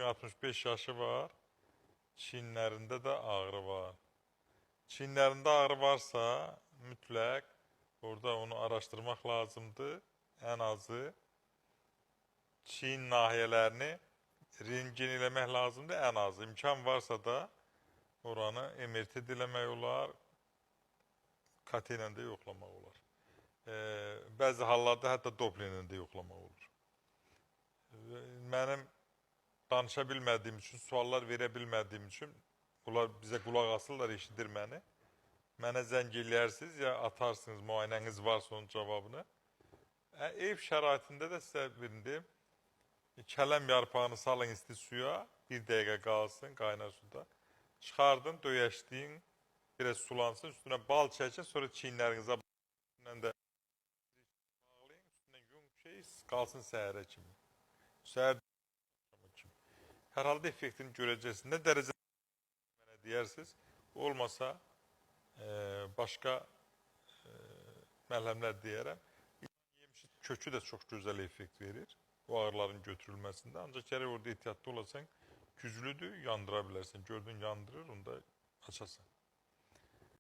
65 yaşı var. Çinlərində də ağrı var. Çinlərində ağrı varsa mütləq orada onu araşdırmaq lazımdır. Ən azı çiyin nahiyələrini rentgen eləmək lazımdır. Ən azı imkan varsa da oranı MRT eləmək olar, KT ilə də yoxlamaq olar. Bəzi hallarda hətta Doppler ilə də yoxlamaq olur. Mənim danışa bilmədiyim üçün, suallar verə bilmədiyim üçün bunlar bizə qulaq asırlar, eşidir məni. Mənə zəng eləyərsiniz ya atarsınız, müayinəniz varsa onun cavabını. Ev şəraitində də sizə bildim. Kələm yarpağını salın isti suya, 1 dəqiqə qalsın qaynar suda. Çıxardın, döyəşdiyin, biraz sulansın, üstünə bal çəkin, sonra çiyinlərinizə bağlayın, üstündən yum qalsın səhərə kimi. Səhər kimi. Hər halda effektini görəcəksiniz. Nə dərəcə mənə deyərsiniz, olmasa başqa məlhəmlər deyərəm. Yemişin kökü də çox gözəl effekt verir o ağrıların götürülməsində. Ancaq gərək orada ehtiyatlı olasan, güclüdür, yandıra bilərsən. Gördün yandırır, onu da açasan.